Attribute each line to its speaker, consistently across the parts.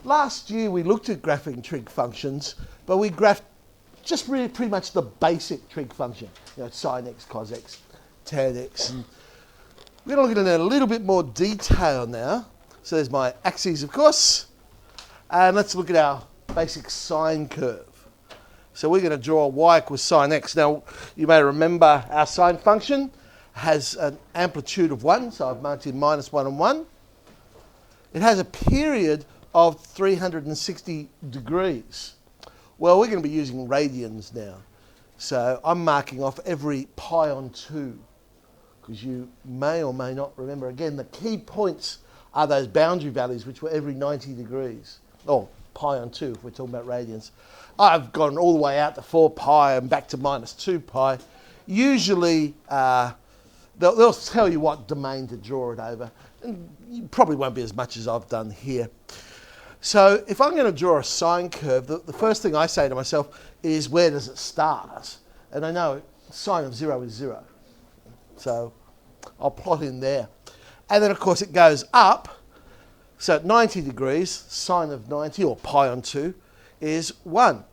Speaker 1: Last year we looked at graphing trig functions, but we graphed just really pretty much the basic trig function. Sine x, cos x, tan x. And we're going to look at it in a little bit more detail now. So there's my axes, of course. And let's look at our basic sine curve. So we're going to draw y equals sine x. Now, you may remember our sine function has an amplitude of 1, so I've marked in -1 and 1. It has a period of 360 degrees. Well, we're going to be using radians now. So I'm marking off every pi on 2, because you may or may not remember. Again, the key points are those boundary values, which were every 90 degrees. Or pi on 2, if we're talking about radians. I've gone all the way out to 4 pi and back to -2 pi. Usually, they'll tell you what domain to draw it over. And you probably won't be as much as I've done here. So if I'm going to draw a sine curve, the first thing I say to myself is, where does it start? And I know sine of 0 is 0. So I'll plot in there. And then, of course, it goes up. So at 90 degrees, sine of 90, or pi on 2, is 1.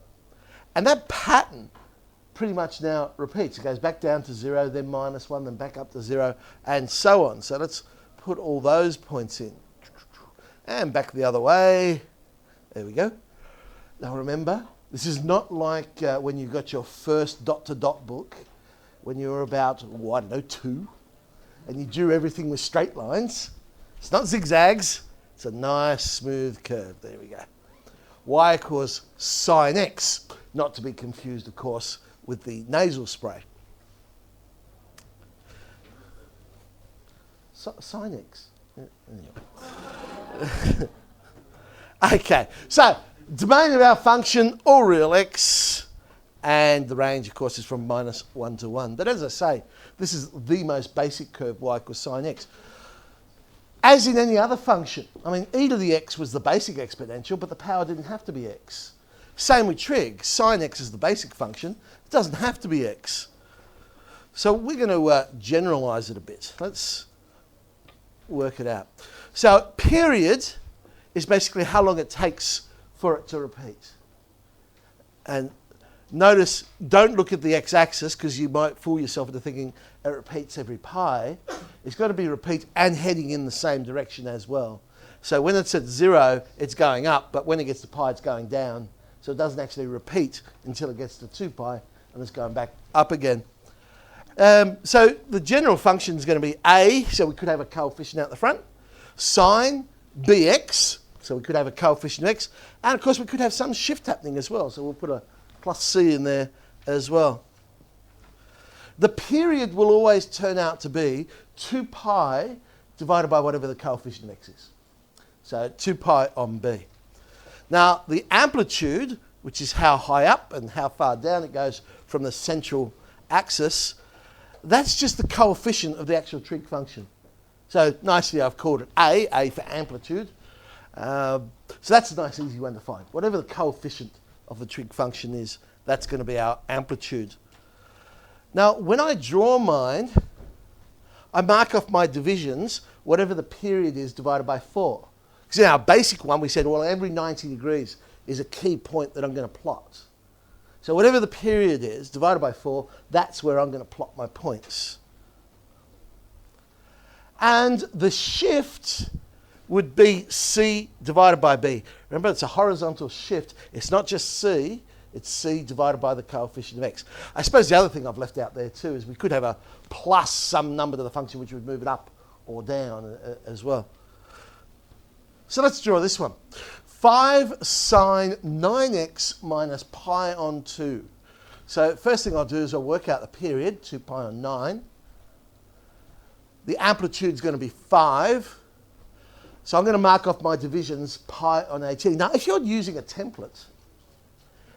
Speaker 1: And that pattern pretty much now repeats. It goes back down to 0, then -1, then back up to 0, and so on. So let's put all those points in. And back the other way. There we go. Now remember, this is not like when you got your first dot-to-dot book, when you were about, I don't know, 2, and you drew everything with straight lines. It's not zigzags. It's a nice, smooth curve. There we go. Y equals sine x, not to be confused, of course, with the nasal spray. Sine x. Anyway. Okay, so domain of our function, all real x, and the range, of course, is from -1 to 1. But as I say, this is the most basic curve, y equals sine x. As in any other function, I mean, e to the x was the basic exponential, but the power didn't have to be x. Same with trig. Sine x is the basic function. It doesn't have to be x. So we're going to generalize it a bit. Let's work it out. So period is basically how long it takes for it to repeat. And notice, don't look at the x-axis, because you might fool yourself into thinking it repeats every pi. It's got to be repeat and heading in the same direction as well. So when it's at 0, it's going up, but when it gets to pi, it's going down. So it doesn't actually repeat until it gets to 2 pi, and it's going back up again. So the general function is going to be a, so we could have a coefficient out the front, sine bx, so we could have a coefficient of x, and of course we could have some shift happening as well, so we'll put a plus c in there as well. The period will always turn out to be 2 pi divided by whatever the coefficient of x is. So 2 pi on b. Now the amplitude, which is how high up and how far down it goes from the central axis, that's just the coefficient of the actual trig function. So nicely I've called it A for amplitude. So that's a nice easy one to find. Whatever the coefficient of the trig function is, that's going to be our amplitude. Now, when I draw mine, I mark off my divisions, whatever the period is divided by 4. Because in our basic one, we said, well, every 90 degrees is a key point that I'm going to plot. So whatever the period is, divided by 4, that's where I'm going to plot my points. And the shift would be c divided by b. Remember, it's a horizontal shift. It's not just c, it's c divided by the coefficient of x. I suppose the other thing I've left out there too is we could have a plus some number to the function which would move it up or down as well. So let's draw this one. 5 sine 9x minus pi on 2. So first thing I'll do is I'll work out the period, 2 pi on 9. The amplitude is going to be 5. So I'm going to mark off my divisions, pi on 18. Now, if you're using a template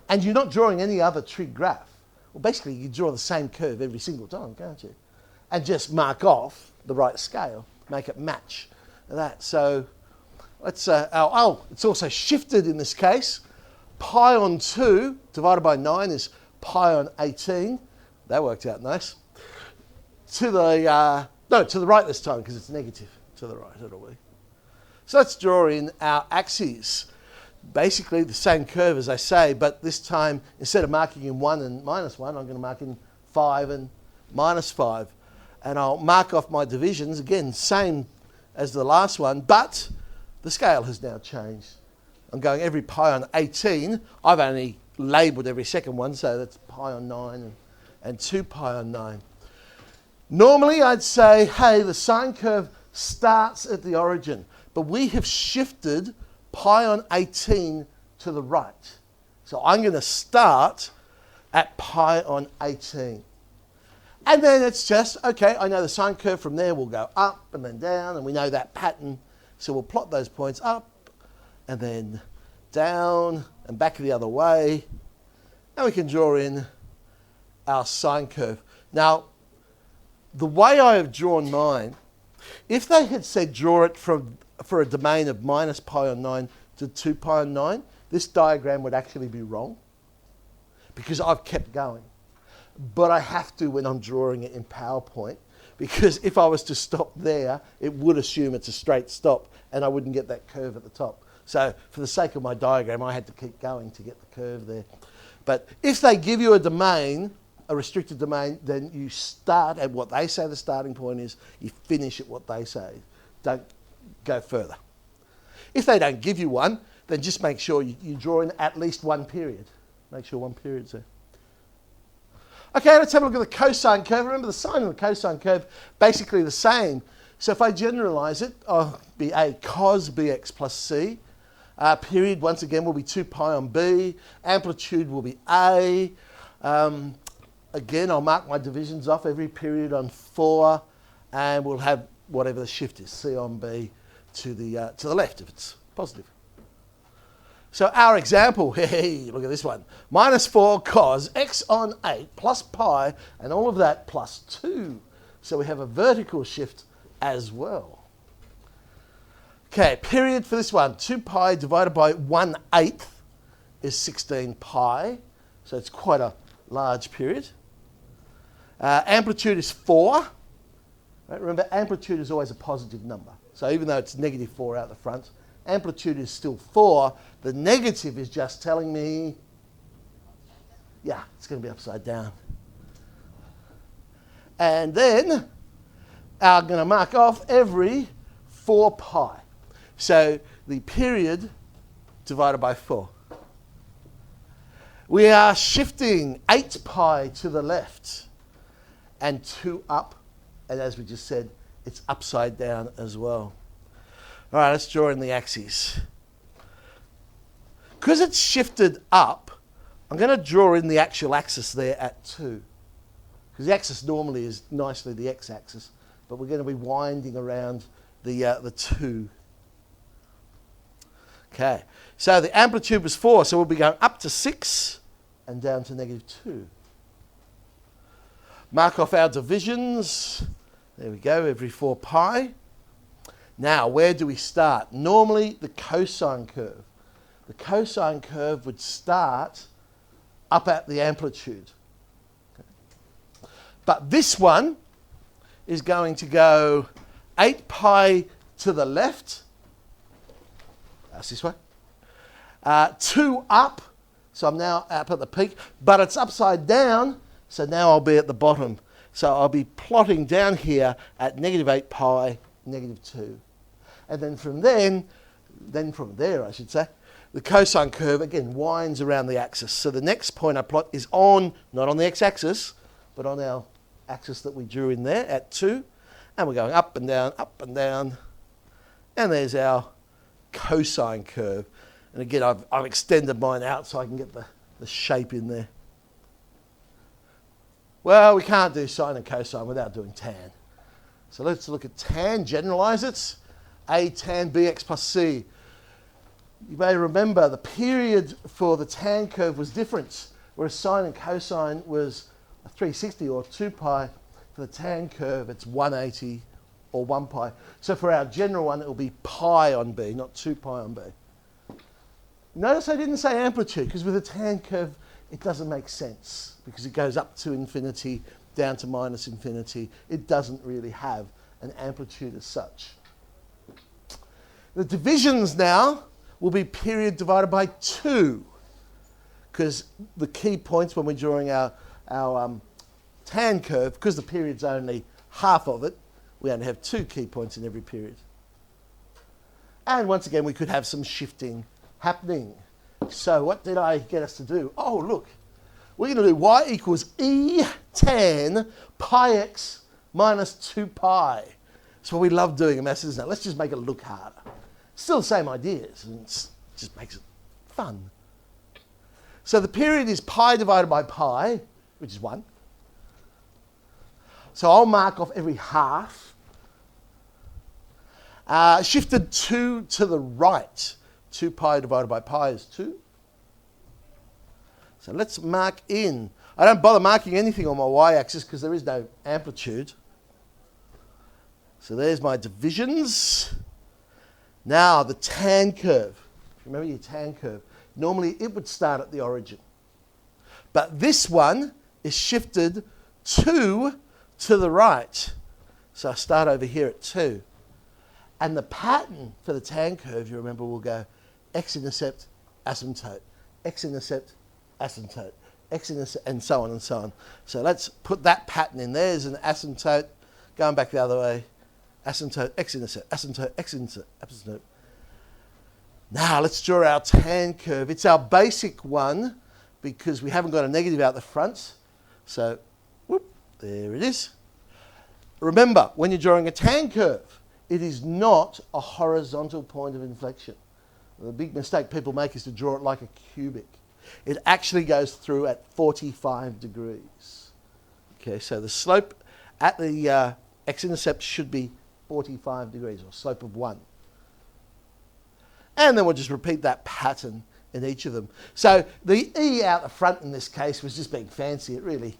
Speaker 1: and you're not drawing any other trig graph, well, basically you draw the same curve every single time, can't you? And just mark off the right scale, make it match that. So let's, it's also shifted in this case. Pi on 2 divided by 9 is pi on 18. That worked out nice. To the right this time because it's negative. To the right, it'll be. So let's draw in our axes. Basically the same curve as I say, but this time instead of marking in 1 and -1, I'm going to mark in 5 and -5. And I'll mark off my divisions, again, same as the last one, but the scale has now changed. I'm going every pi on 18. I've only labelled every second one, so that's pi on 9 and 2 pi on 9. Normally I'd say, hey, the sine curve starts at the origin, but we have shifted pi on 18 to the right. So I'm going to start at pi on 18. And then it's just, okay, I know the sine curve from there will go up and then down, and we know that pattern. So we'll plot those points up and then down and back the other way. And we can draw in our sine curve. Now, the way I have drawn mine, if they had said draw it for a domain of minus pi on 9 to 2 pi on 9, this diagram would actually be wrong because I've kept going. But I have to when I'm drawing it in PowerPoint, because if I was to stop there, it would assume it's a straight stop and I wouldn't get that curve at the top. So for the sake of my diagram, I had to keep going to get the curve there. But if they give you a domain, a restricted domain, then you start at what they say the starting point is, you finish at what they say. Don't go further. If they don't give you one, then just make sure you draw in at least one period. Make sure one period's there. Okay, let's have a look at the cosine curve. Remember, the sine and the cosine curve basically the same. So if I generalise it, I'll be acos bx plus c. Period, once again, will be 2 pi on b. Amplitude will be a. Again, I'll mark my divisions off every period on 4, and we'll have whatever the shift is, c on b to the left if it's positive. So our example, hey, look at this one. Minus 4 cos x on 8 plus pi, and all of that plus 2. So we have a vertical shift as well. Okay, period for this one. 2 pi divided by 1/8 is 16 pi. So it's quite a large period. Amplitude is 4. Right, remember, amplitude is always a positive number. So even though it's -4 out the front, amplitude is still 4. The negative is just telling me, yeah, it's going to be upside down. And then I'm going to mark off every 4 pi. So the period divided by 4. We are shifting 8 pi to the left and 2 up. And as we just said, it's upside down as well. All right, let's draw in the axes. Because it's shifted up, I'm going to draw in the actual axis there at 2. Because the axis normally is nicely the x-axis, but we're going to be winding around the 2. Okay, so the amplitude was 4, so we'll be going up to 6 and down to -2. Mark off our divisions. There we go, every 4 pi. Now, where do we start? Normally, the cosine curve. The cosine curve would start up at the amplitude. Okay. But this one is going to go 8 pi to the left. That's this way. 2 up. So I'm now up at the peak. But it's upside down. So now I'll be at the bottom. So I'll be plotting down here at -8 pi, -2. And then from there, I should say, the cosine curve, again, winds around the axis. So the next point I plot is not on the x-axis, but on our axis that we drew in there at 2. And we're going up and down, up and down. And there's our cosine curve. And again, I've extended mine out so I can get the shape in there. Well, we can't do sine and cosine without doing tan. So let's look at tan, generalise it. A tan bx plus c. You may remember the period for the tan curve was different, whereas sine and cosine was 360 or 2 pi. For the tan curve, it's 180 or 1 pi. So for our general one, it will be pi on b, not 2 pi on b. Notice I didn't say amplitude, because with a tan curve, it doesn't make sense, because it goes up to infinity, down to minus infinity. It doesn't really have an amplitude as such. The divisions now will be period divided by 2, because the key points when we're drawing our tan curve, because the period's only half of it, we only have 2 key points in every period. And once again, we could have some shifting happening. So what did I get us to do? Oh, look, we're going to do y equals e tan pi x minus 2 pi. That's what we love doing in maths, isn't it? Let's just make it look harder. Still the same ideas, and it just makes it fun. So the period is pi divided by pi, which is 1. So I'll mark off every half. Shifted 2 to the right. 2 pi divided by pi is 2. So let's mark in. I don't bother marking anything on my y-axis because there is no amplitude. So there's my divisions. Now the tan curve. Remember your tan curve. Normally it would start at the origin. But this one is shifted 2 to the right. So I start over here at 2. And the pattern for the tan curve, you remember, will go x-intercept, asymptote, x-intercept, asymptote, x-intercept, and so on and so on. So let's put that pattern in. There's an asymptote, going back the other way, asymptote, x-intercept, asymptote, x-intercept, asymptote. Now let's draw our tan curve. It's our basic one because we haven't got a negative out the front. So, whoop, there it is. Remember, when you're drawing a tan curve, it is not a horizontal point of inflection. The big mistake people make is to draw it like a cubic. It actually goes through at 45 degrees. Okay, so the slope at the x-intercept should be 45 degrees, or slope of 1. And then we'll just repeat that pattern in each of them. So the E out the front in this case was just being fancy. It really,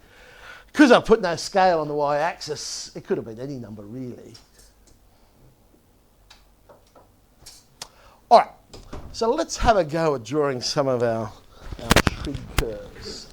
Speaker 1: because I put no scale on the y-axis, it could have been any number really. All right, so let's have a go at drawing some of our trig curves.